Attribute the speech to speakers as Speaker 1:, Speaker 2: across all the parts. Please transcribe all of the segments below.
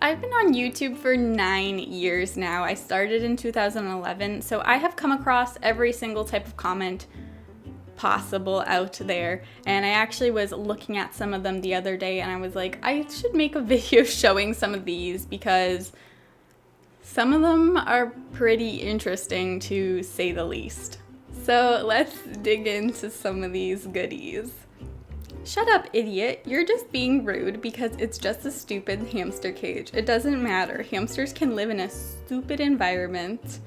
Speaker 1: I've been on YouTube for 9 years now. I started in 2011, so I have come across every single type of comment possible out there, and I actually was looking at some of them the other day and I was like, I should make a video showing some of these because some of them are pretty interesting to say the least. So let's dig into some of these goodies. Shut up, idiot. You're just being rude because it's just a stupid hamster cage. It doesn't matter. Hamsters can live in a stupid environment.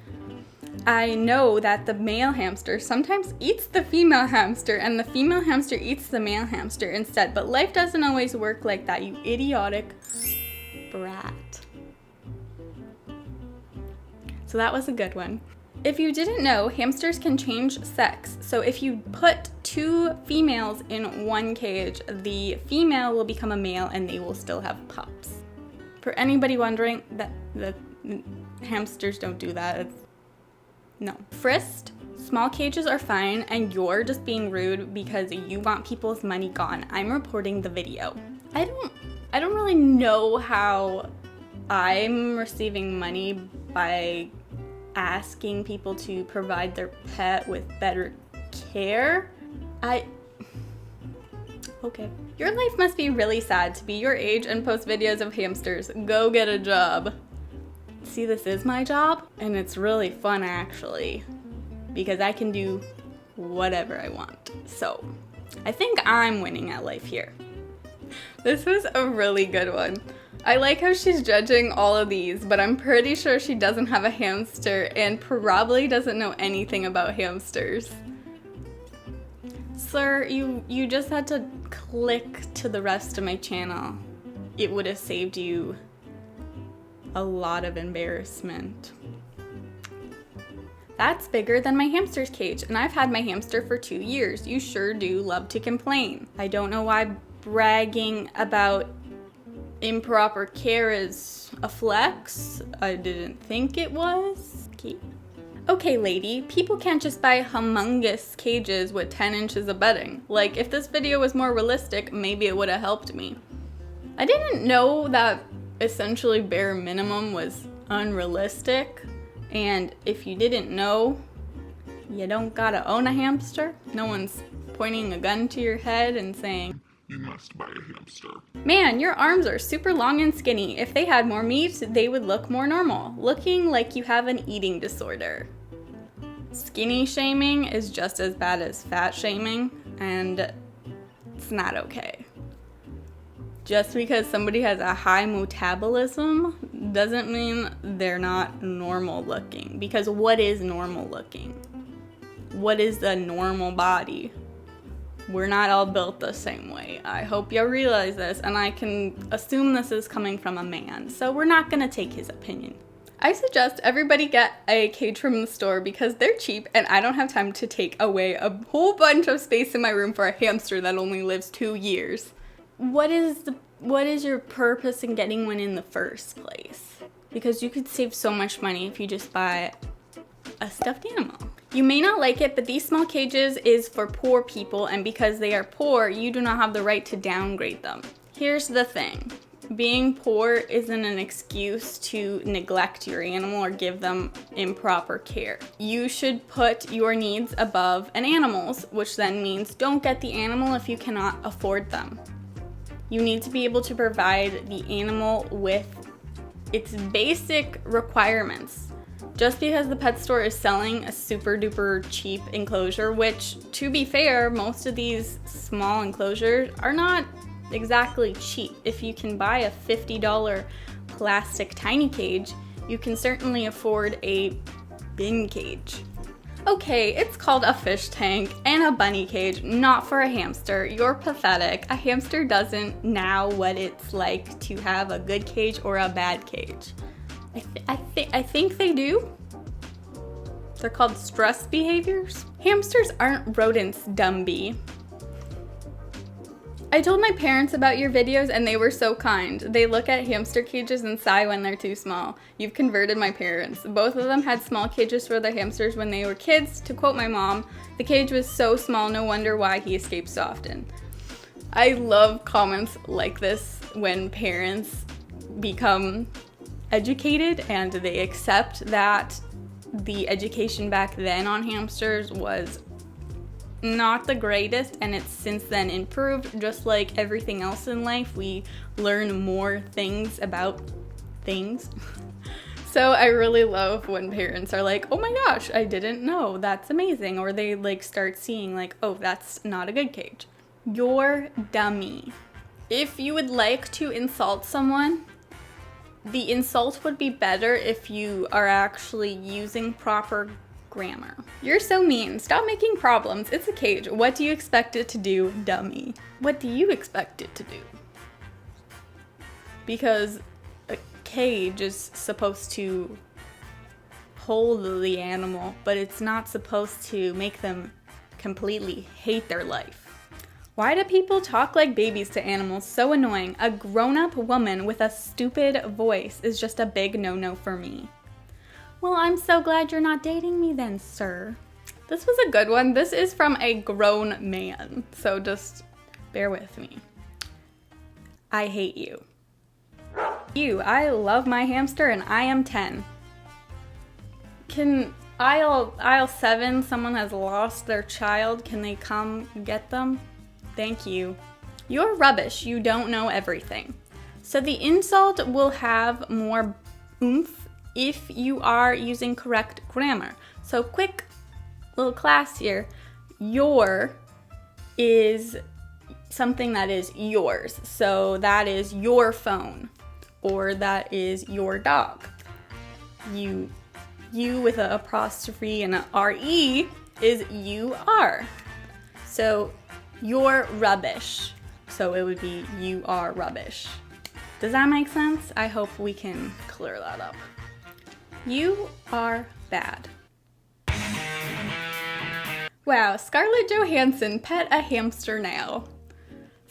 Speaker 1: I know that the male hamster sometimes eats the female hamster and the female hamster eats the male hamster instead, but life doesn't always work like that, you idiotic brat. So that was a good one. If you didn't know, hamsters can change sex. So if you put 2 females in one cage, the female will become a male and they will still have pups. For anybody wondering, that hamsters don't do that. No. Frist, small cages are fine and you're just being rude because you want people's money gone. I'm reporting the video. I don't really know how I'm receiving money by asking people to provide their pet with better care. Okay. Your life must be really sad to be your age and post videos of hamsters. Go get a job. See, this is my job, and it's really fun actually, because I can do whatever I want. So, I think I'm winning at life here. This was a really good one. I like how she's judging all of these, but I'm pretty sure she doesn't have a hamster and probably doesn't know anything about hamsters. Sir, you just had to click to the rest of my channel. It would have saved you a lot of embarrassment. That's bigger than my hamster's cage, and I've had my hamster for 2 years. You sure do love to complain. I don't know why bragging about improper care is a flex. I didn't think it was. Okay, lady, people can't just buy humongous cages with 10 inches of bedding. Like, if this video was more realistic, maybe it would have helped me. I didn't know that essentially bare minimum was unrealistic, and if you didn't know, you don't gotta own a hamster. No one's pointing a gun to your head and saying,
Speaker 2: you must buy a hamster.
Speaker 1: Man, your arms are super long and skinny. If they had more meat, they would look more normal, looking like you have an eating disorder. Skinny shaming is just as bad as fat shaming, and it's not okay. Just because somebody has a high metabolism doesn't mean they're not normal looking. Because what is normal looking? What is the normal body? We're not all built the same way. I hope you realize this, and I can assume this is coming from a man, so we're not gonna take his opinion. I suggest everybody get a cage from the store because they're cheap and I don't have time to take away a whole bunch of space in my room for a hamster that only lives 2 years. What is your purpose in getting one in the first place? Because you could save so much money if you just buy a stuffed animal. You may not like it, but these small cages is for poor people, and because they are poor, you do not have the right to downgrade them. Here's the thing. Being poor isn't an excuse to neglect your animal or give them improper care. You should put your needs above an animal's, which then means don't get the animal if you cannot afford them. You need to be able to provide the animal with its basic requirements. Just because the pet store is selling a super duper cheap enclosure, which to be fair, most of these small enclosures are not exactly cheap. If you can buy a $50 plastic tiny cage, you can certainly afford a bin cage. Okay, it's called a fish tank and a bunny cage, not for a hamster. You're pathetic. A hamster doesn't know what it's like to have a good cage or a bad cage. I think they do. They're called stress behaviors. Hamsters aren't rodents, Dumby. I told my parents about your videos and they were so kind. They look at hamster cages and sigh when they're too small. You've converted my parents. Both of them had small cages for their hamsters when they were kids. To quote my mom, the cage was so small, no wonder why he escaped so often. I love comments like this when parents become educated and they accept that the education back then on hamsters was not the greatest, and it's since then improved. Just like everything else in life, we learn more things about things. So I really love when parents are like, oh my gosh, I didn't know, that's amazing. Or they like start seeing like, oh, that's not a good cage. You're dummy. If you would like to insult someone, the insult would be better if you are actually using proper grammar. You're so mean. Stop making problems. It's a cage. What do you expect it to do, dummy? What do you expect it to do? Because a cage is supposed to hold the animal, but it's not supposed to make them completely hate their life. Why do people talk like babies to animals? So annoying. A grown-up woman with a stupid voice is just a big no-no for me. Well, I'm so glad you're not dating me then, sir. This was a good one. This is from a grown man, so just bear with me. I hate you. I love my hamster and I am 10. Can aisle 7, someone has lost their child, can they come get them? Thank you. You're rubbish. You don't know everything. So the insult will have more oomph if you are using correct grammar. So quick little class here. Your is something that is yours. So that is your phone, or that is your dog. You with an apostrophe and an R-E is you are. So you're rubbish. So it would be you are rubbish. Does that make sense? I hope we can clear that up. You are bad. Wow, Scarlett Johansson pet a hamster now.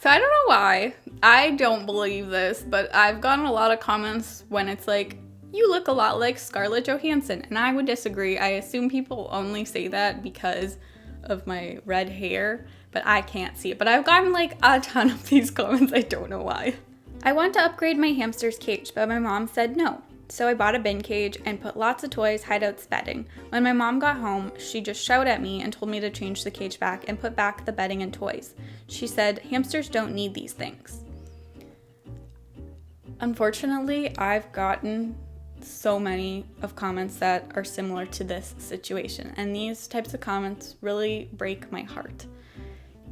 Speaker 1: So I don't know why. I don't believe this, but I've gotten a lot of comments when it's like, you look a lot like Scarlett Johansson, and I would disagree. I assume people only say that because of my red hair, but I can't see it. But I've gotten like a ton of these comments. I don't know why. I want to upgrade my hamster's cage, but my mom said no. So I bought a bin cage and put lots of toys, hideouts, bedding. When my mom got home, she just shouted at me and told me to change the cage back and put back the bedding and toys. She said, hamsters don't need these things. Unfortunately, I've gotten so many of comments that are similar to this situation, and these types of comments really break my heart.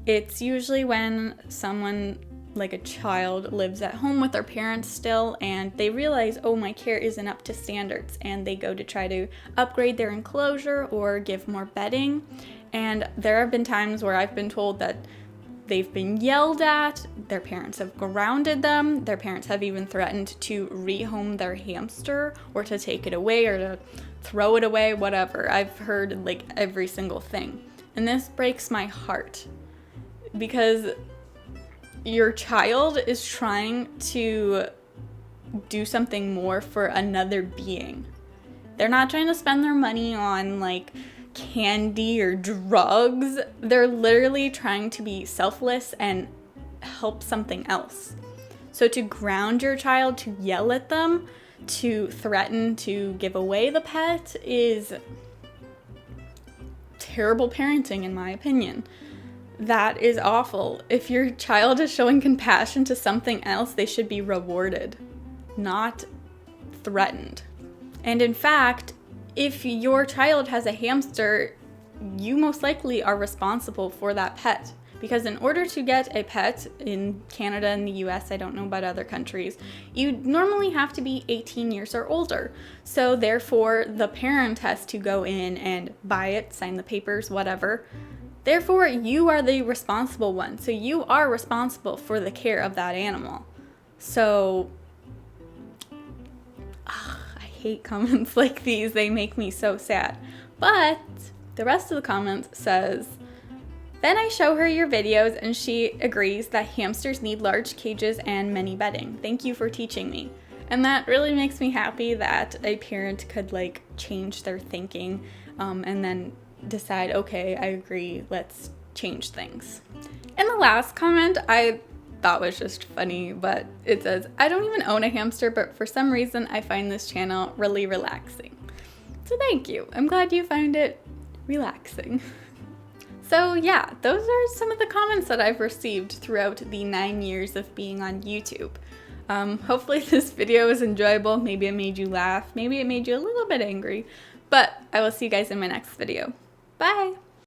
Speaker 1: It's usually when someone, like a child, lives at home with their parents still, and they realize, oh, my care isn't up to standards, and they go to try to upgrade their enclosure or give more bedding. And there have been times where I've been told that they've been yelled at, their parents have grounded them, their parents have even threatened to rehome their hamster or to take it away or to throw it away, whatever. I've heard like every single thing. And this breaks my heart because your child is trying to do something more for another being. They're not trying to spend their money on like candy or drugs. They're literally trying to be selfless and help something else. So to ground your child, to yell at them, to threaten to give away the pet is terrible parenting, in my opinion. That is awful. If your child is showing compassion to something else, they should be rewarded, not threatened. And in fact, if your child has a hamster, you most likely are responsible for that pet. Because in order to get a pet in Canada and the US, I don't know about other countries, you normally have to be 18 years or older. So therefore, the parent has to go in and buy it, sign the papers, whatever. Therefore, you are the responsible one. So you are responsible for the care of that animal. So I hate comments like these. They make me so sad. But the rest of the comments says, then I show her your videos and she agrees that hamsters need large cages and many bedding. Thank you for teaching me. And that really makes me happy that a parent could like change their thinking and then decide, okay, I agree, let's change things. And the last comment, I thought was just funny, but it says, I don't even own a hamster, but for some reason I find this channel really relaxing. So thank you. I'm glad you found it relaxing. So yeah, those are some of the comments that I've received throughout the 9 years of being on YouTube. Hopefully this video was enjoyable. Maybe it made you laugh. Maybe it made you a little bit angry. But I will see you guys in my next video. Bye!